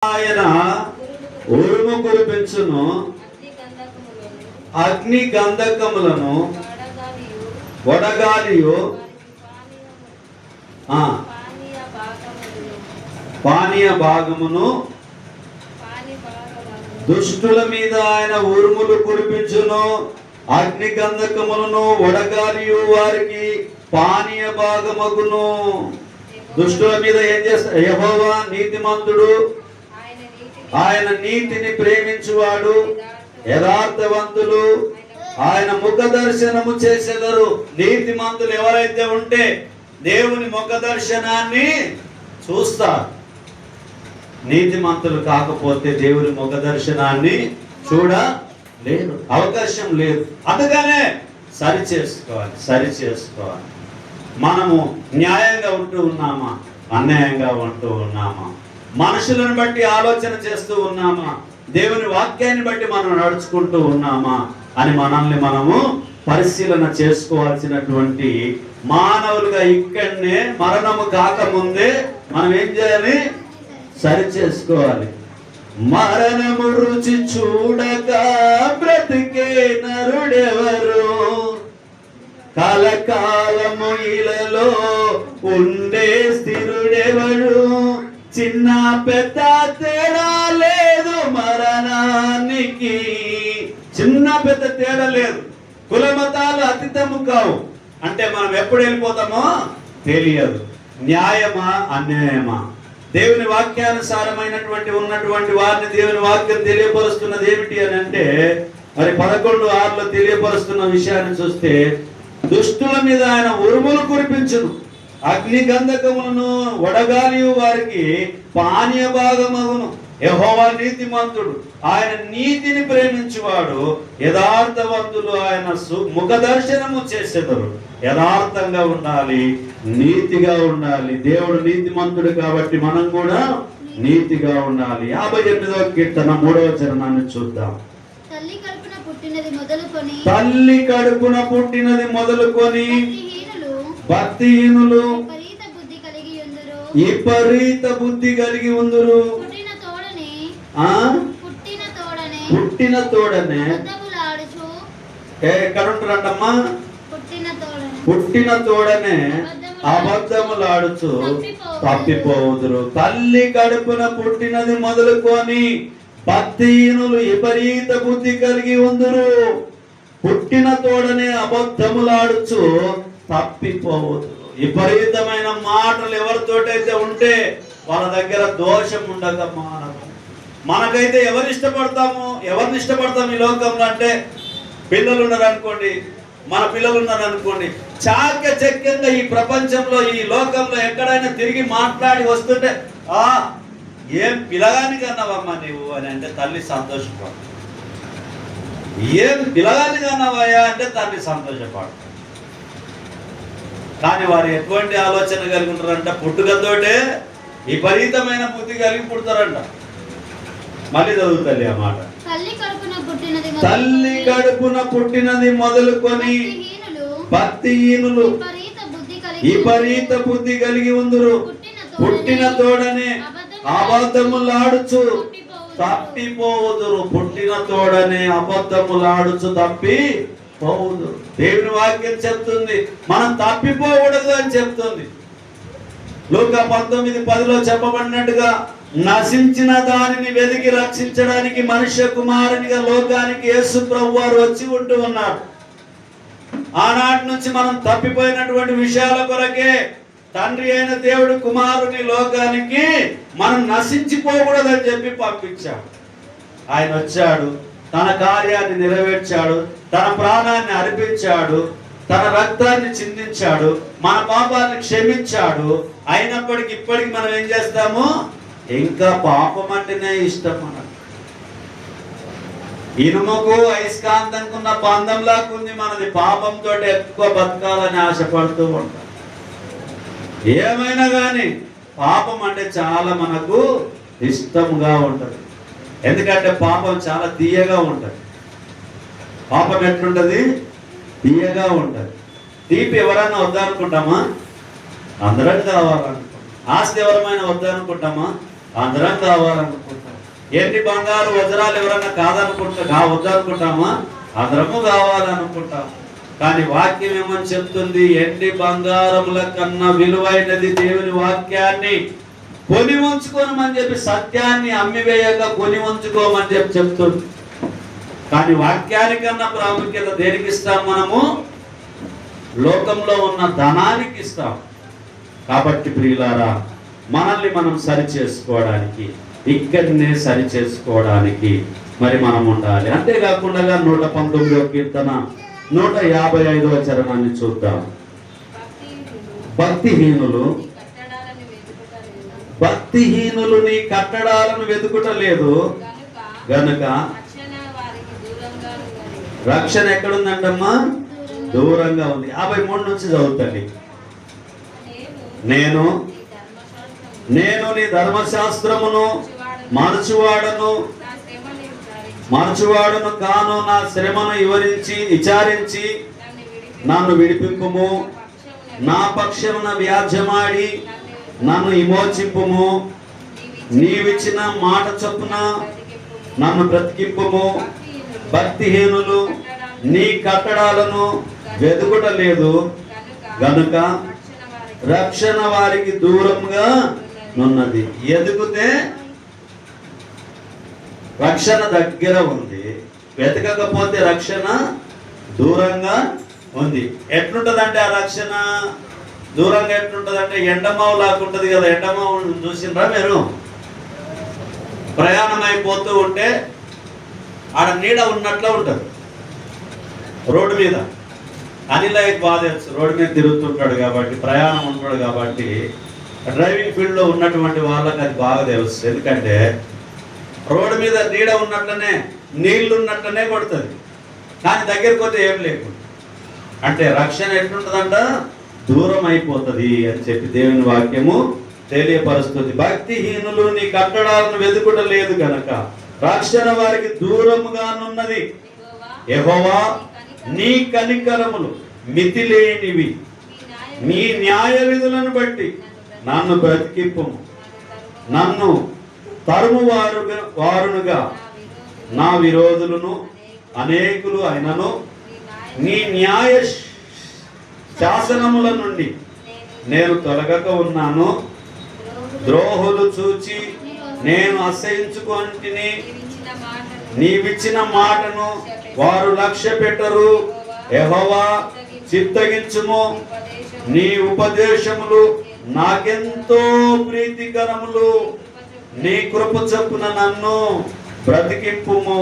ఆయన ఉరుము కురిపించును, అగ్ని గంధకములను వడగాలియు పానీయ భాగమును దుష్టుల మీద ఆయన ఉరుములు కురిపించును, అగ్ని గంధకములను వడగాలియు వారికి పానీయ భాగమగును. దుష్టుల మీద ఏం చేస్తాడు? యెహోవా నీతిమంతుడు, ఆయన నీతిని ప్రేమించువాడు. యథార్థవంతులు ఆయన ముఖ దర్శనము చేసేదరు. నీతిమంతులు ఎవరైతే ఉంటే దేవుని ముఖ దర్శనాన్ని చూస్తారు. నీతిమంతులు కాకపోతే దేవుని ముఖ దర్శనాన్ని చూడలేదు, అవకాశం లేదు. అందుకనే సరి చేసుకోవాలి. మనము న్యాయంగా ఉంటూ ఉన్నామా, అన్యాయంగా ఉంటూ ఉన్నామా, మనుషులను బట్టి ఆలోచన చేస్తూ ఉన్నామా, దేవుని వాక్యాన్ని బట్టి మనం నడుచుకుంటూ ఉన్నామా అని మనల్ని మనము పరిశీలన చేసుకోవాల్సినటువంటి మానవులుగా ఇక్కడనే మరణము కాకముందే మనం ఏం చేయాలి? సరి చేసుకోవాలి. మరణము రుచి చూడక బ్రతికే నరుడెవరు, కలకాలము ఇలలో ఉండే స్థిరుడెవడు. చిన్న పెద్ద తేడా లేదు మరణానికి, చిన్న పెద్ద తేడా లేదు. కులమతాలు అతీతము కావు. అంటే మనం ఎప్పుడు వెళ్ళిపోతామో తెలియదు. న్యాయమా అన్యాయమా, దేవుని వాక్యానుసారమైనటువంటి ఉన్నటువంటి వారిని దేవుని వాక్యం తెలియపరుస్తున్నది ఏమిటి అని అంటే, మరి 11:6 తెలియపరుస్తున్న విషయాన్ని చూస్తే, దుష్టుల మీద ఆయన ఉరుములు కురిపించును, అగ్ని గంధకములను వడగాలియు వారికి పానీయ భాగమగును. యెహోవా నీతిమంతుడు, ఆయన నీతిని ప్రేమించువాడు. యథార్థవంతులు ఆయన ముఖ దర్శనము చేసేదరు. యథార్థంగా ఉండాలి, నీతిగా ఉండాలి. దేవుడు నీతిమంతుడు కాబట్టి మనం కూడా నీతిగా ఉండాలి. 58వ కీర్తన 3వ చరణాన్ని చూద్దాం. తల్లి కడుపున పుట్టినది మొదలుకొని భక్తిహీనులు విపరీత బుద్ధి కలిగి ఉందురు. పుట్టిన తోడనే ఎక్కడుంటారంటమ్మా? పుట్టిన తోడనే అబద్ధములాడుచు తప్పిపోవుదురు. తల్లి కడుపున పుట్టినది మొదలుకొని భక్తిహీనులు విపరీత బుద్ధి కలిగి ఉందురు. పుట్టిన తోడనే అబద్ధములాడుచు తప్పిపోవుదురు. విపరీతమైన మాటలు ఎవరితోటైతే ఉంటే వాళ్ళ దగ్గర దోషం ఉండక మానదు. మనకైతే ఎవరిని ఇష్టపడతాము ఈ లోకంలో అంటే, పిల్లలు ఉన్నారు అనుకోండి, మన పిల్లలు ఉన్నారు అనుకోండి, చాకచక్యంగా ఈ ప్రపంచంలో ఈ లోకంలో ఎక్కడైనా తిరిగి మాట్లాడి వస్తుంటే, ఏం పిల్లగాని కన్నావమ్మా నీవు అని అంటే తల్లి సంతోషపడు. ఏం పిల్లగాని కన్నావయ్యా అంటే తల్లి సంతోషపడు. కానీ వారు ఎటువంటి ఆలోచన కలిగి ఉంటారంట? పుట్టుకతోటే విపరీతమైన బుద్ధి కలిగి పుడతారంట. మళ్ళీ చదువుతుంది ఆ మాట. తల్లి కడుపున పుట్టినది మొదలుకొని భక్తిహీనులు విపరీత బుద్ధి కలిగి ఉందురు. పుట్టిన తోడనే అబద్ధములాడుచు తప్పిపోవుదురు. పుట్టిన తోడనే అబద్ధములాడుచు తప్పిపోవుదురు. దేవుని వాక్యం చెప్తుంది మనం తప్పిపోకూడదు అని చెప్తుంది. లూకా 19:10 చెప్పబడినట్టుగా, నశించిన దానిని వెతికి రక్షించడానికి మనుష్య కుమారునిగా లోకానికి యేసు ప్రభువారు వచ్చి ఉంటూ ఉన్నారు. ఆనాటి నుంచి మనం తప్పిపోయినటువంటి విషయాల కొరకే తండ్రి అయిన దేవుడు కుమారుని లోకానికి మనం నశించిపోకూడదని చెప్పి పంపించాడు. ఆయన వచ్చాడు, తన కార్యాన్ని నెరవేర్చాడు, తన ప్రాణాన్ని అర్పించాడు, తన రక్తాన్ని చిందించాడు, మన పాపాన్ని క్షమించాడు. అయినప్పటికీ ఇప్పటికి మనం ఏం చేస్తాము? ఇంకా పాపం అంటేనే ఇష్టం. మనకు ఇనుముకు అయస్కాంతంకున్న బంధంలాగా మనది. పాపంతో ఎక్కువ బతకాలని ఆశపడుతూ ఉంటాం. ఏమైనా కానీ పాపం అంటే చాలా మనకు ఇష్టంగా ఉంటుంది. ఎందుకంటే పాపం చాలా తీయగా ఉంటుంది. పాపం ఎట్లుంటది? తీయగా ఉంటుంది. తీపి ఎవరైనా వద్దనుకుంటామా? అందరం కావాలనుకుంటాం. ఆస్తి ఎవరైనా వద్దనుకుంటామా? అందరం కావాలనుకుంటాం. ఎండి బంగారు వజ్రాలు ఎవరన్నా వద్దనుకుంటామా? అదరము కావాలనుకుంటాం. కానీ వాక్యం ఏమని చెప్తుంది? ఎండి బంగారముల కన్నా విలువైనది దేవుని వాక్యాన్ని కొని ఉంచుకోమని చెప్పి, సత్యాన్ని అమ్మివేయక కొని ఉంచుకోమని చెప్పి చెప్తుంది. కానీ వాక్యానికన్నా ప్రాముఖ్యత దేనికి ఇస్తాం? మనము లోకంలో ఉన్న ధనానికి ఇస్తాం. కాబట్టి ప్రియులారా, మనల్ని మనం సరి చేసుకోవడానికి, ఇక్కడనే సరి చేసుకోవడానికి మరి మనం ఉండాలి. అంతేకాకుండా 119వ కీర్తన 155వ చరణాన్ని చూద్దాం. భక్తిహీనులు నీ కట్టడాలను వెతుకుటలేదు గనుక రక్షణ ఎక్కడుందంటమ్మా? దూరంగా ఉంది. 53 నుంచి చదువుతండి. నేను నీ ధర్మశాస్త్రమును మరచువాడను కాను. నా శ్రమను విచారించి నన్ను విడిపింపుము. నా పక్షమున వ్యాజ్యమాడి నన్ను విమోచింపుము. నీవిచ్చిన మాట చొప్పున నన్ను బ్రతికింపుము. భక్తిహీనులు నీ కట్టడాలను వెతుకుటలేదు గనుక రక్షణ వారికి దూరంగా ఉన్నది. ఎదుగుతే రక్షణ దగ్గర ఉంది, వెతకకపోతే రక్షణ దూరంగా ఉంది. ఎట్లుంటదంటే ఆ రక్షణ దూరంగా ఎట్లుంటదంటే ఎండమావు లాగుంటది కదా. ఎండమావు చూసిండ్రా మీరు? ప్రయాణం అయిపోతూ ఉంటే ఆడ నీడ ఉన్నట్లే ఉంటుంది రోడ్డు మీద. అనిలకి బాగా తెలుసు, రోడ్డు మీద తిరుగుతుంటాడు కాబట్టి, ప్రయాణం ఉంటాడు కాబట్టి, డ్రైవింగ్ ఫీల్డ్లో ఉన్నటువంటి వాళ్ళకి అది బాగా తెలుసు. ఎందుకంటే రోడ్డు మీద నీడ ఉన్నట్లనే, నీళ్లు ఉన్నట్లనే కొడుతుంది, కానీ దగ్గరికి పోతే ఏం లేకుండా. అంటే రక్షణ ఎట్లుంటుందంట? దూరం అయిపోతుంది అని చెప్పి దేవుని వాక్యము తెలియపరుస్తుంది. భక్తిహీనులు నీ కట్టడాలను వెతుకుటలేదు గనక రక్షణ వారికి దూరముగానున్నది. యెహోవా నీ కనికరములు మితిలేనివి. నీ న్యాయ విధులను బట్టి నన్ను బ్రతికింపుము. నన్ను తరుము వారునుగా నా విరోధులను అనేకులు అయినను నీ న్యాయ శాసనముల నుండి నేను తొలగక ఉన్నాను. ద్రోహులు చూచి నేను అసహించుకొంటిని. నీవిచ్చిన మాటను వారు లక్ష్య పెట్టరు. యెహోవా చిత్తగించుము. నీ ఉపదేశములు నాకెంతో ప్రీతికరములు. నీ కృప చొప్పున నన్ను బ్రతికింపుము.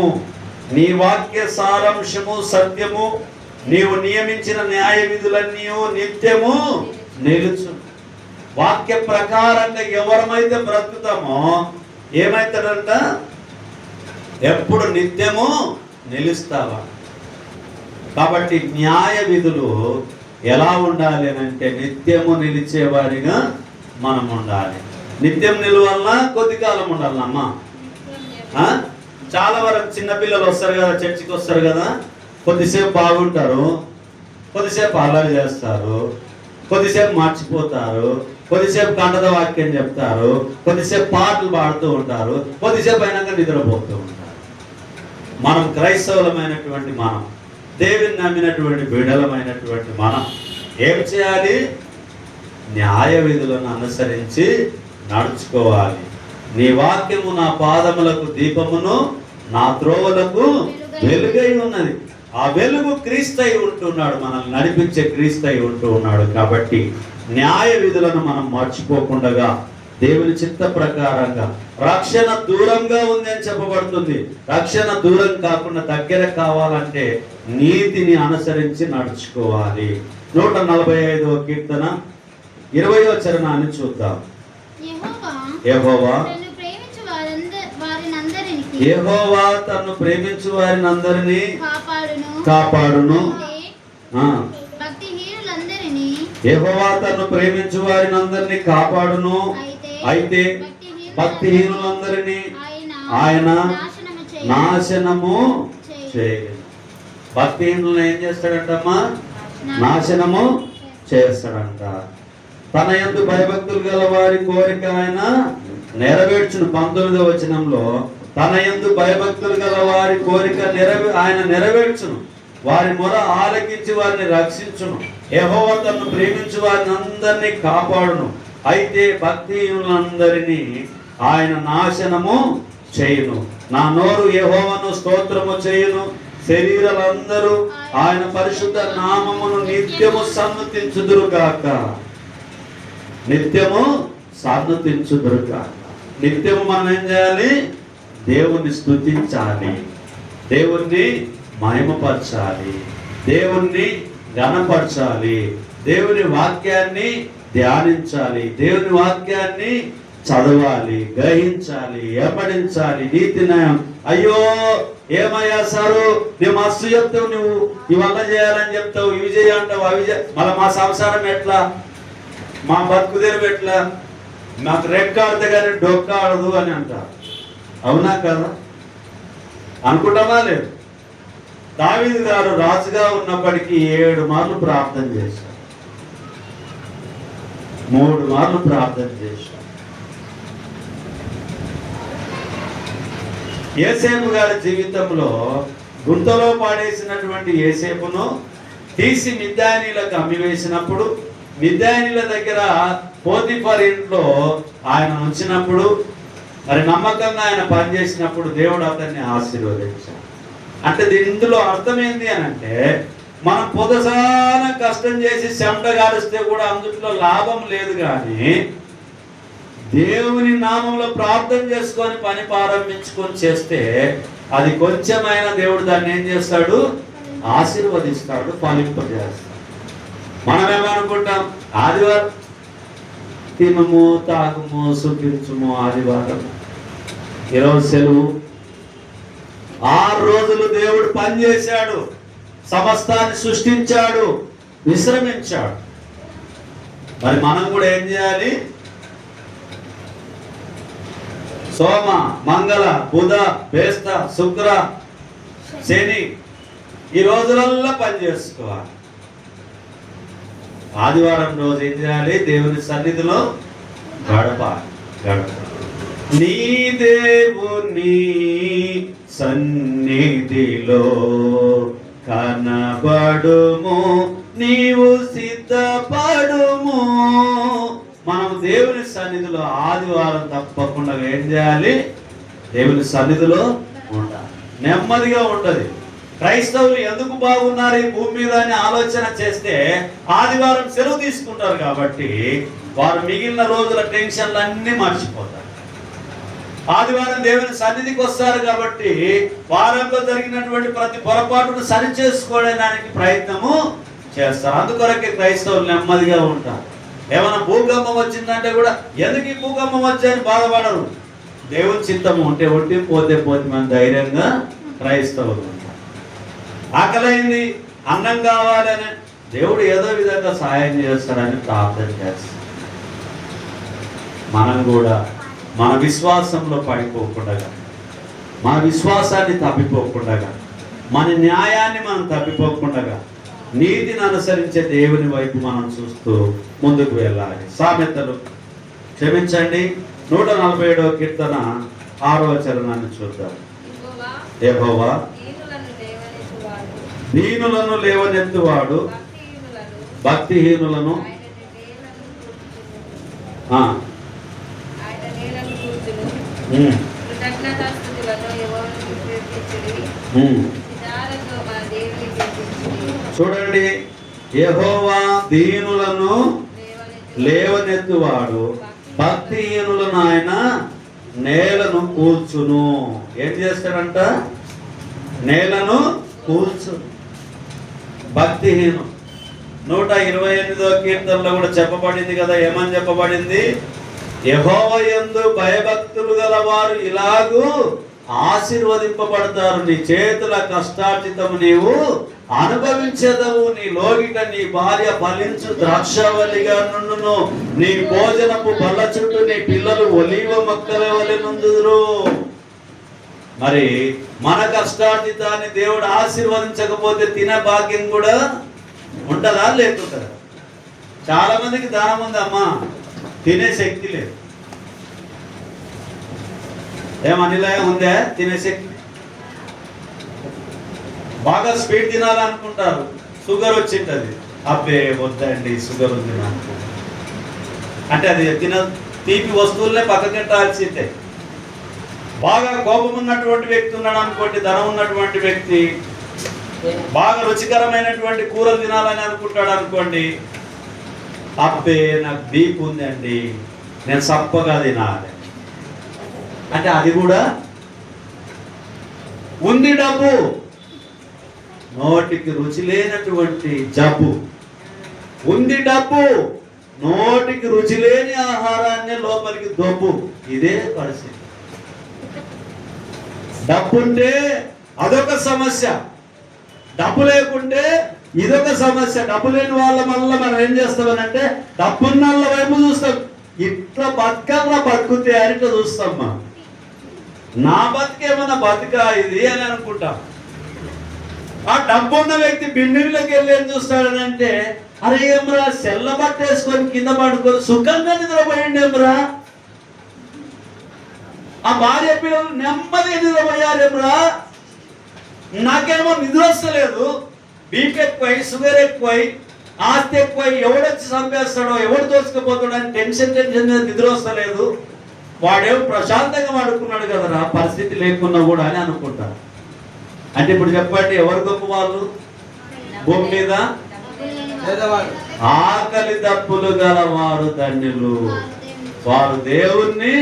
నీ వాక్య సారాంశము సత్యము. నీవు నియమించిన న్యాయ విధులన్నీ నిత్యము నిలుచు. వాక్య ప్రకారంగా ఎవరమైతే బ్రతుకుతామో ఏమైతాడంట? ఎప్పుడు నిత్యము నిలుస్తావా. కాబట్టి న్యాయ విధులు ఎలా ఉండాలి అంటే నిత్యము నిలిచేవారిగా మనం ఉండాలి. నిత్యం నిలువల్లా కొద్ది కాలం ఉండాలమ్మా. చాలా వరకు చిన్నపిల్లలు వస్తారు కదా, చర్చికి వస్తారు కదా, కొద్దిసేపు బాగుంటారు, కొద్దిసేపు అల్లరి చేస్తారు, కొద్దిసేపు మర్చిపోతారు, కొద్దిసేపు కంటద వాక్యం చెప్తారు, కొద్దిసేపు పాటలు పాడుతూ ఉంటారు, కొద్దిసేపు అయినాక నిద్రపోతూ ఉంటారు. మనం క్రైస్తవులమైనటువంటి మనం, దేవుని నమ్మినటువంటి బిడ్డలమైనటువంటి మనం ఏం చేయాలి? న్యాయ విధులను అనుసరించి నడుచుకోవాలి. నీ వాక్యము నా పాదములకు దీపమును, నా త్రోవలకు వెలుగై ఉన్నది. ఆ వెలుగు క్రీస్తై ఉంటున్నాడు, మనల్ని నడిపించే క్రీస్తై ఉంటూ ఉన్నాడు. కాబట్టి న్యాయ విధులను మనం మర్చిపోకుండా దేవుని చిత్త ప్రకారంగా రక్షణ దూరంగా ఉంది అని చెప్పబడుతుంది. రక్షణ దూరం కాకుండా దగ్గర కావాలంటే నీతిని అనుసరించి నడుచుకోవాలి. 145వ కీర్తన 20వ చరణాన్ని చూద్దాం. యెహోవా తన్ను ప్రేమించు వారినందరినీ కాపాడును. యెహోవా తన్ను ప్రేమించు వారినందరినీ కాపాడును. అయితే భక్తిహీనులందరినీ ఆయన నాశనము చేయగలడు. భక్తిహీనులను ఏం చేస్తాడంటమ్మా? నాశనము చేస్తాడంట. తన యందు భయభక్తులు గల వారి కోరిక ఆయన నెరవేర్చును. 19వ వచనంలో తన యందు భయభక్తులు గల వారి కోరిక ఆయన నెరవేర్చును. వారి మొర ఆలకించి వారిని రక్షించును. యెహోవా తనను ప్రేమించు వారిని అందరినీ కాపాడును. అయితే భక్తిహీనులందరినీ ఆయన నాశనము చేయును. నా నోరు యెహోవాను స్తోత్రము చేయును. శరీరాలందరూ ఆయన పరిశుద్ధ నామమును నిత్యము సన్నతించుదురుగాక. నిత్యము సన్నతించుదురుగాక. నిత్యము మనం ఏం చేయాలి? దేవుణ్ణి స్తుతించాలి, దేవుణ్ణి మహిమపరచాలి, దేవుణ్ణి ఘనపరచాలి, దేవుని వాక్యాన్ని ధ్యానించాలి, దేవుని వాక్యాన్ని చదవాలి, గ్రహించాలి, ఏపడించాలి. నీతి న్యాయం. అయ్యో ఏమయ్యా సారు, నువ్వు మస్తు చెప్తావు, నువ్వు ఇవల్ల చేయాలని చెప్తావు, ఇవి చేయాలంటావు, అవి మళ్ళీ మా సంసారం ఎట్లా, మా బతుకుదేరు ఎట్లా, నాకు రెక్కాడితే కానీ డొక్కాడదు అని అంటారు. అవునా కదా? అనుకుంటామా లేదు? దావీదు గారు రాజుగా ఉన్నప్పటికీ 7 మార్లు ప్రార్థన చేశారు, 3 మార్లు ప్రార్థన చేశారు. యోసేపు గారి జీవితంలో గుంతలో పాడేసినటువంటి యోసేపును తీసి మిద్యానీలకు అమ్మివేసినప్పుడు, మిద్యానీల దగ్గర పోతీఫర్ ఇంట్లో ఆయన ఉంచినప్పుడు, మరి నమ్మకంగా ఆయన పనిచేసినప్పుడు దేవుడు అతన్ని ఆశీర్వదించాడు. అంటే ఇందులో అర్థం ఏంటి అని అంటే, మనం పొదసాన కష్టం చేసి చెమట గారిస్తే కూడా అందులో లాభం లేదు. కానీ దేవుని నామంలో ప్రార్థన చేసుకొని పని ప్రారంభించుకొని చేస్తే అది కొంచెమైనా దేవుడు దాన్ని ఏం చేస్తాడు? ఆశీర్వదిస్తాడు, ఫలింపజేస్తాడు. మనం ఏమనుకుంటాం? ఆదివారం తినము, తాగుము, సుఖించుము, ఆదివారం ఈరోజు సెలవు. 6 రోజులు దేవుడు పనిచేశాడు, సమస్తాన్ని సృష్టించాడు, విశ్రమించాడు. మరి మనం కూడా ఏం చేయాలి? సోమ, మంగళ, బుధ, బేస్త, శుక్ర, శని ఈ రోజులల్లో పని చేసుకోవాలి. ఆదివారం రోజు ఏం చేయాలి? దేవుని సన్నిధిలో గడపాలి. నీ దేవుని సన్నిధిలో కనబడుము, నీవు సిద్ధపడుము. మనం దేవుని సన్నిధిలో ఆదివారం తప్పకుండా ఏం చేయాలి? దేవుని సన్నిధిలో ఉండాలి. నెమ్మదిగా ఉంటది. క్రైస్తవులు ఎందుకు బాగున్నారు ఈ భూమి మీద అని ఆలోచన చేస్తే ఆదివారం సెలవు తీసుకుంటారు కాబట్టి వారు మిగిలిన రోజుల టెన్షన్లు అన్నీ మర్చిపోతారు. ఆదివారం దేవుని సన్నిధికి వస్తారు కాబట్టి వారంలో జరిగినటువంటి ప్రతి పొరపాటును సరి చేసుకోవడానికి ప్రయత్నము చేస్తారు. అందుకొరకే క్రైస్తవులు నెమ్మదిగా ఉంటారు. ఏమైనా భూకంపం వచ్చిందంటే కూడా ఎందుకు ఈ భూకంపం వచ్చాయని బాధపడరు. దేవుని చిత్తము ఉంటే ఉంటే, పోతే పోతే మన ధైర్యంగా క్రైస్తవులు ఉంటారు. ఆకలైంది, అన్నం కావాలని దేవుడు ఏదో విధంగా సహాయం చేస్తాడని ప్రార్థన చేస్తాం. మనం కూడా మన విశ్వాసంలో పడిపోకుండా, మన విశ్వాసాన్ని తప్పిపోకుండా, మన న్యాయాన్ని మనం తప్పిపోకుండా, నీతిని అనుసరించే దేవుని వైపు మనం చూస్తూ ముందుకు వెళ్ళాలి. సామెతలు క్షమించండి 147వ కీర్తన 6వ చరణాన్ని చూద్దాం. యెహోవా దీనులను లేవనెత్తువాడు, భక్తిహీనులను చూడండి. యెహోవా దీనులను లేవనెత్తువాడు, భక్తిహీనులను ఆయన నేలను కూల్చును. ఏం చేస్తాడంట? నేలను కూల్చును. భక్తిహీను 128వ కీర్తనలో కూడా చెప్పబడింది కదా. ఏమని చెప్పబడింది? యెహోవా యందు భయభక్తులు గల వారు ఇలాగూ ఆశీర్వదింపబడతారు. నీ చేతుల కష్టార్జితము నీవు అనుభవించదవు. నీ లోగిట నీ భార్య ఫలించు ద్రాక్షవల్లిగా నుండును. నీ భోజనపు బల్ల చుట్టూ నీ పిల్లలు ఒలీవ మొక్కల వలె నుందురు. మరి మన కష్టార్జితాన్ని దేవుడు ఆశీర్వదించకపోతే తినే భాగ్యం కూడా ఉంటుందా? లేకుంటుందా? చాలా మందికి దానం ఉంది అమ్మా, తినే శక్తి లేదు. అనిలయం ఉందే తినేసి బాగా స్వీట్ తినాలనుకుంటారు, షుగర్ వచ్చింటది, అబ్బే వద్దండి షుగర్ ఉంది నాకు అంటే అది తీపి వస్తువులనే పక్కకెట్టాల్సిందే. బాగా కోపం ఉన్నటువంటి వ్యక్తి ఉన్నాడు అనుకోండి, ధనం ఉన్నటువంటి వ్యక్తి బాగా రుచికరమైనటువంటి కూరలు తినాలని అనుకుంటాడు అనుకోండి, అబ్బే నాకు బీప్ ఉందండి నేను సప్పగా తినాలి అంటే అది కూడా ఉంది డబ్బు. నోటికి రుచి లేనటువంటి జబ్బు ఉంది డబ్బు, నోటికి రుచి లేని ఆహారాన్ని లోపలికి దొబ్బు. ఇదే పరిస్థితి. డబ్బుంటే అదొక సమస్య, డబ్బు లేకుంటే ఇదొక సమస్య. డబ్బు లేని వాళ్ళ వల్ల మనం ఏం చేస్తామనంటే డబ్బున్న వాళ్ళ వైపు చూస్తాం, ఇట్లా బతకల్లా బతుకుతే అని ఇట్లా చూస్తాం. మనం నా బతికేమన్నా బతుకా ఇది అని అనుకుంటాం. ఆ డబ్బు ఉన్న వ్యక్తి బిల్డింగ్లోకి వెళ్ళి ఏం చూస్తాడనంటే, అరే ఏమరా సెల్ల బట్టేసుకొని కింద పడుకొని సుఖంగా నిద్రపోయిండేమరా, ఆ భార్య పిల్లలు నెమ్మదిగా నిద్రపోయారేమరా, నాకేమో నిద్ర వస్తలేదు, బీపీ ఎక్కువై షుగర్ ఎక్కువై ఆస్తి ఎక్కువై ఎవడొచ్చి చంపేస్తాడో ఎవడు దోసుకుపోతాడో అని టెన్షన్ మీద నిద్ర వస్తలేదు, వాడేమో ప్రశాంతంగా పడుకున్నాడు కదరా పరిస్థితి లేకున్నా కూడా అని అనుకుంటారు. అంటే ఇప్పుడు చెప్పండి ఎవరు గొప్ప వాళ్ళు భూమి మీద? ఆకలి దప్పులు గలవారు ధన్యులు, వారు దేవుణ్ణి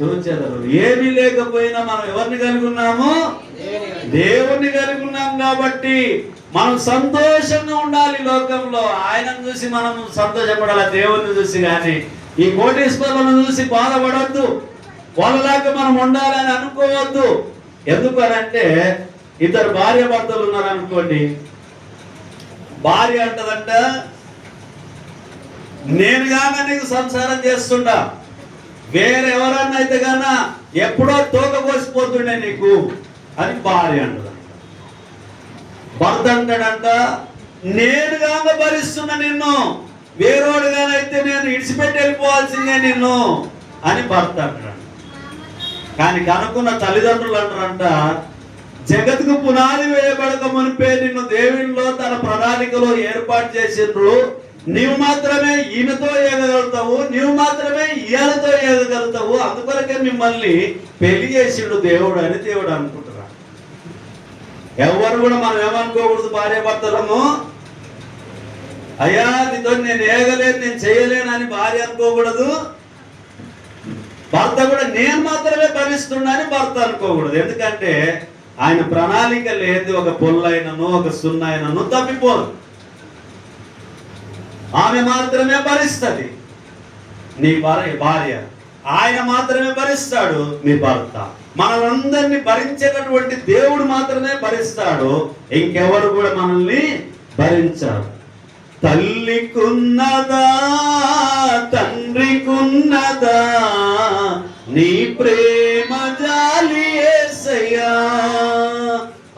చూచెదరు. ఏమీ లేకపోయినా మనం ఎవరిని కలిగి ఉన్నాము? దేవుణ్ణి కలిగి ఉన్నాం. కాబట్టి మనం సంతోషంగా ఉండాలి లోకంలో. ఆయనను చూసి మనం సంతోషపడాలి, దేవుణ్ణి చూసి. కానీ ఈ కోటీశ్వరులను చూసి బాధపడద్దు, వాళ్ళలాగా మనం ఉండాలని అనుకోవద్దు. ఎందుకు అని అంటే, ఇద్దరు భార్య భర్తలు ఉన్నారు అనుకోండి, భార్య అంటదంట నేను గానా నీకు సంసారం చేస్తుండా, వేరెవరన్నా అయితే గానా ఎప్పుడో తోక కోసిపోతుండే నీకు అని భార్య అంటదంట. భర్త అంటాడంట నేను గాన భరిస్తున్నా నిన్ను, వేరేవాడుగానైతే నేను ఇడిచిపెట్టి వెళ్ళిపోవాల్సిందే నిన్ను అని భర్త అంటాడు. కానీ కనుక్కున్న తల్లిదండ్రులు అంటారంట, జగత్తుకు పునాది వేయబడక మునిపే నిన్ను దేవునిలో తన ప్రణాళికలో ఏర్పాటు చేసిండ్రు, నీవు మాత్రమే ఈయనతో ఏగగలుగుతావు, నీవు మాత్రమే ఈయనతో ఏగగలుగుతావు, అందుకొరకే మిమ్మల్ని పెళ్లి చేసిండు దేవుడు అని దేవుడు అనుకుంటున్నాడు. ఎవరు కూడా మనం ఏమనుకోకూడదు, భార్య భర్తలము అయ్యా నీతో నేను ఏగలేను నేను చేయలేను అని భార్య అనుకోకూడదు, భర్త కూడా నేను మాత్రమే భరిస్తున్నా అని భర్త అనుకోకూడదు. ఎందుకంటే ఆయన ప్రణాళిక లేదు, ఒక పొల్లైనను ఒక సున్నైనను తప్పిపోదు, ఆమె మాత్రమే భరిస్తుంది నీ భార్య, ఆయన మాత్రమే భరిస్తాడు మీ భర్త. మనలందరినీ భరించేటటువంటి దేవుడు మాత్రమే భరిస్తాడు, ఇంకెవరు కూడా మనల్ని భరించారు. తల్లికున్నదా తండ్రికున్నదా నీ ప్రేమ జాలి యేసయ్యా,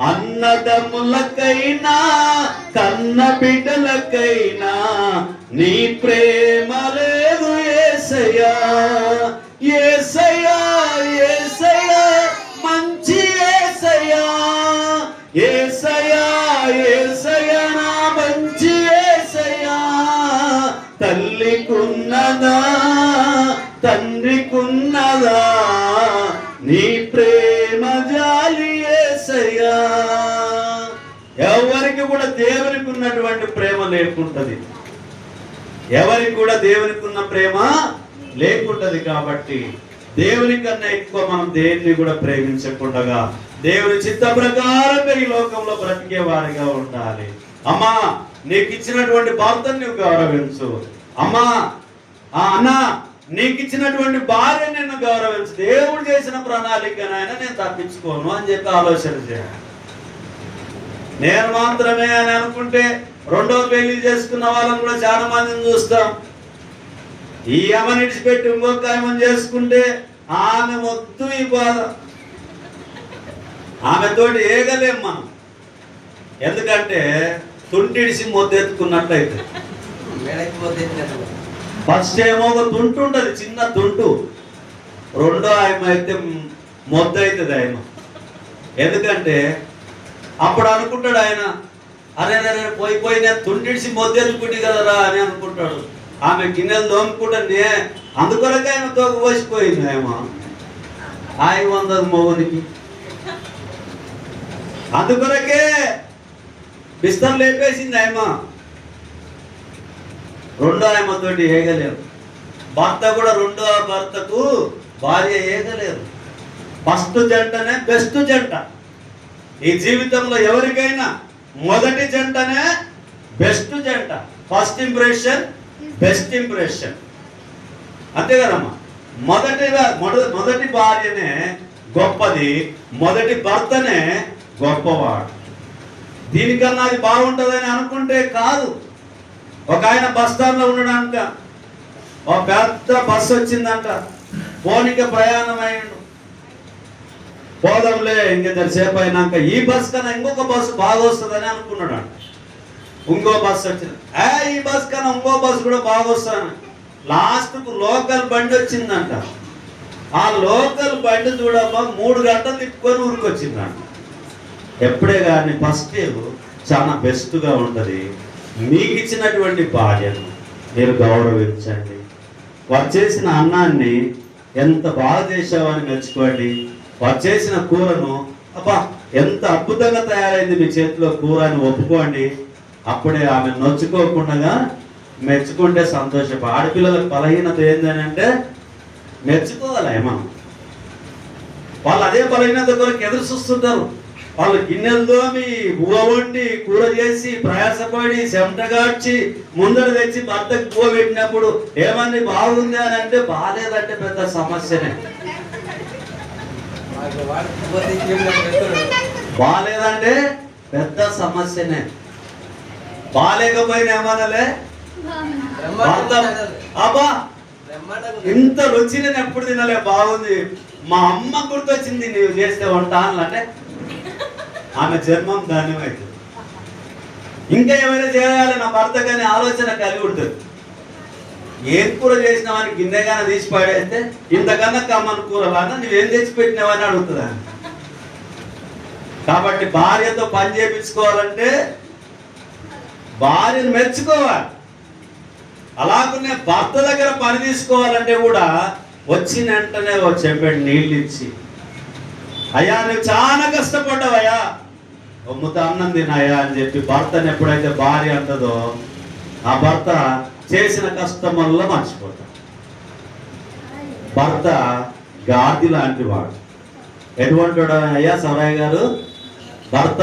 అన్నదమ్ములకైనా కన్న బిడ్డలకైనా నీ ప్రేమ లేదు యేసయ్యా. యేసయ్యా యేసయ్యా మంచి యేసయ్యా, యేసయ్యా యేసయ్యా నా మంచి యేసయ్యా. తల్లికున్నదా తండ్రికున్నదా నీ ప్రేమ జాలి యేసయ్యా. ఎవరికి కూడా దేవునికి ఉన్నటువంటి ప్రేమ లేకుంటది, ఎవరికి కూడా దేవునికి ఉన్న ప్రేమ లేకుంటది. కాబట్టి దేవుని కన్నా ఎక్కువ మనం దేన్ని కూడా ప్రేమించకుండా దేవుని చిత్త ప్రకారంగా ఈ లోకంలో బ్రతికే వారిగా ఉండాలి. అమ్మా నీకు ఇచ్చినటువంటి భర్తను నువ్వు గౌరవించు, అమ్మా అన్న నీకు ఇచ్చినటువంటి భార్య నిన్ను గౌరవించు, దేవుడు చేసిన ప్రణాళికనైనా నేను తప్పించుకోను అని చెప్పి ఆలోచన చేయాలి. నేను మాత్రమే అని అనుకుంటే రెండో పెళ్లి చేసుకున్న వాళ్ళని కూడా చాలా మందిని చూస్తాం. ఈ అమ్మని ఇడిచిపెట్టి ఇంకొక ఆమెను చేసుకుంటే ఆమె మొత్తం ఈ బాధ, ఆమెతోటి ఏగలేం మనం. ఎందుకంటే తుంటిడిసి మొద్దెత్తుకున్నట్లయితే ఫస్ట్ ఏమో ఒక తుంటు ఉంటుంది, చిన్న తుంటు. రెండో ఆమె అయితే మొద్దు అవుతుంది ఆయన. ఎందుకంటే అప్పుడు అనుకుంటాడు ఆయన, అరే అరే పోయి నేను తుండిడిసి మొద్దెలుకుంటే కదరా అని అనుకుంటాడు. ఆమె గిన్నెలు దోముకుంటే అందుకొరకే ఆయన తోక పోసిపోయింది ఏమో 500 మొగునికి. అందుకొరకే బిస్తం లేపేసింది ఆయమ. రెండో ఆయమతోటి ఏగలేరు. భర్త కూడా రెండో భర్తకు భార్య ఏగలేరు. ఫస్ట్ జంటనే బెస్ట్ జంట. ఈ జీవితంలో ఎవరికైనా మొదటి జంటనే బెస్ట్ జంట. ఫస్ట్ ఇంప్రెషన్ బెస్ట్ ఇంప్రెషన్, అంతే కదమ్మా. మొదటి భార్యనే గొప్పది, మొదటి భర్తనే గొప్పవాడు. దీనికన్నా అది బాగుంటుందని అనుకుంటే కాదు. ఒక ఆయన బస్ స్టాండ్లో ఉండడానిక ఒక పెద్ద బస్సు వచ్చిందంట. పోనీక ప్రయాణం అయ్యిండు. పోదాంలే ఇంకెంతసేపు అయినాక ఈ బస్ కన్నా ఇంకొక బస్సు బాగా వస్తుందని అనుకున్నాడు అంట. ఇంకో బస్సు వచ్చింది. ఈ బస్ కన్నా ఇంకో బస్సు కూడా బాగా వస్తాను. లాస్ట్కు లోకల్ బండి వచ్చిందంట. ఆ లోకల్ బండి చూడమ్మా 3 గంటలు తిప్పుకొని ఊరికొచ్చిందంట. ఎప్పుడే కానీ ఫస్ట్ చాలా బెస్ట్గా ఉంటుంది. మీకు ఇచ్చినటువంటి భార్యను మీరు గౌరవించండి. వారు చేసిన అన్నాన్ని ఎంత బాగా చేసావని మెచ్చుకోండి. వారు చేసిన కూరను అబ్బా ఎంత అద్భుతంగా తయారైంది మీ చేతిలో కూర అని ఒప్పుకోండి. అప్పుడే ఆమె నొచ్చుకోకుండా మెచ్చుకుంటే సంతోషం. ఆడపిల్లలకు బలహీనత ఏంటని అంటే మెచ్చుకోవాలి. మనం వాళ్ళు అదే బలహీనత కొరకు ఎదురు చూస్తుంటారు. వాళ్ళు గిన్నెలు తోమి బువ్వ వండి కూర చేసి ప్రయాసపడి చెమటగాడ్చి ముందర తెచ్చి భర్తకు పువ్వ పెట్టినప్పుడు ఏమని బాగుంది అని అంటే బాగాలేదంటే పెద్ద సమస్యనే. బాగాలేదంటే పెద్ద సమస్యనే. బాగాలేకపోయినా ఏమనలే భర్త అబ్బా ఇంత రుచి నేను ఎప్పుడు తినలే, బాగుంది, మా అమ్మ గుర్తొచ్చింది నీవు చేస్తే వంట అంటే ఆమె జన్మం ధన్యమైంది. ఇంకా ఏమైనా చేయాలి నా భర్త కానీ ఆలోచన కలిగి ఉంటుంది. ఏం కూర చేసినావని గిన్నెగానే తీసి పడేస్తే ఇంతకన్నా కమ్మని కూరలాగా నువ్వేం తెచ్చి పెట్టినావని అడుగుతుందా. కాబట్టి భార్యతో పని చేయించుకోవాలంటే భార్యను మెచ్చుకోవాలి. అలాగనే భర్త దగ్గర పని తీసుకోవాలంటే కూడా వచ్చిన వెంటనే చెప్పాడు నీళ్ళు ఇచ్చి, అయ్యా నువ్వు చాలా కష్టపడ్డావయ్యా, ముద్ద అన్నం తినయ్యా అని చెప్పి భర్తను ఎప్పుడైతే భార్య అంటదో ఆ భర్త చేసిన కష్టం వల్ల మర్చిపోతాడు. భర్త గాది లాంటి వాడు. ఎటువంటి వాడు అయ్యా సవరయ్య గారు? భర్త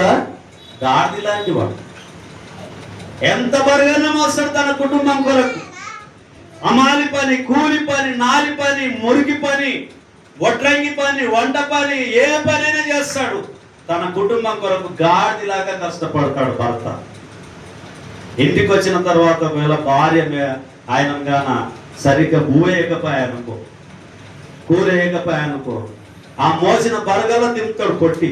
గాది లాంటి వాడు. ఎంత బరుగానే మోస్తాడు తన కుటుంబం కొరకు. అమాలి పని, కూలి పని, నాలి పని, మురికి పని, వడ్రంగి పని, వంట పని, ఏ పనైనా చేస్తాడు. తన కుటుంబం కొరకు గాడిలాగా కష్టపడతాడు భర్త. ఇంటికి వచ్చిన తర్వాత ఒకవేళ భార్య ఆయన గాన సరిగ్గా వేయకపోయానుకో, కూర వేయకపోయానుకో, ఆ మోసిన బరగల తింపుతాడు కొట్టి.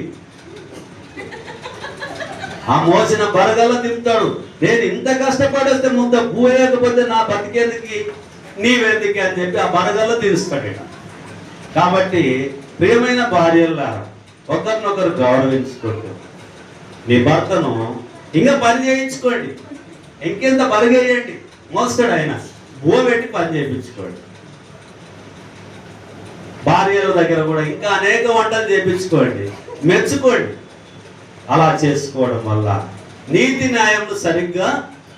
ఆ మోసిన బరగల తింపుతాడు. నేను ఇంత కష్టపడేస్తే ముందు వేయకపోతే నా బతికేందుకు నీవెందుకు అని చెప్పి ఆ బరగల తీరుస్తాడు. కాబట్టి ప్రియమైన భార్యలారా ఒకరినొకరు గౌరవించుకోండి. మీ భర్తను ఇంకా పని చేయించుకోండి. ఇంకెంత బరుగేయండి, మోస్తాడు ఆయన, బువ్వ పెట్టి పని చేయించుకోండి. భార్యల దగ్గర కూడా ఇంకా అనేక వంటలు చేయించుకోండి, మెచ్చుకోండి. అలా చేసుకోవడం వల్ల నీతి న్యాయములు సరిగ్గా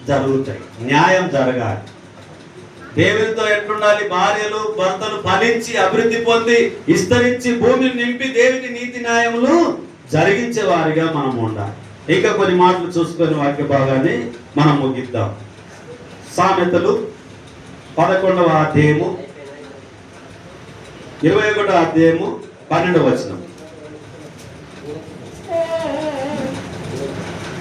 జరుగుతాయి. న్యాయం జరగాలి. దేవునితో ఎట్లుండాలి? భార్యలు భర్తలు ఫలించి అభివృద్ధి పొంది విస్తరించి భూమిని నింపి దేవుని నీతి న్యాయములు జరిగించే వారిగా మనం ఉండాలి. ఇంకా కొన్ని మాటలు చూసుకొని వాక్య భాగాన్ని మనం ముగిద్దాం. సామెతలు 11వ అధ్యాయము 21వ అధ్యాయము 12వ వచనం.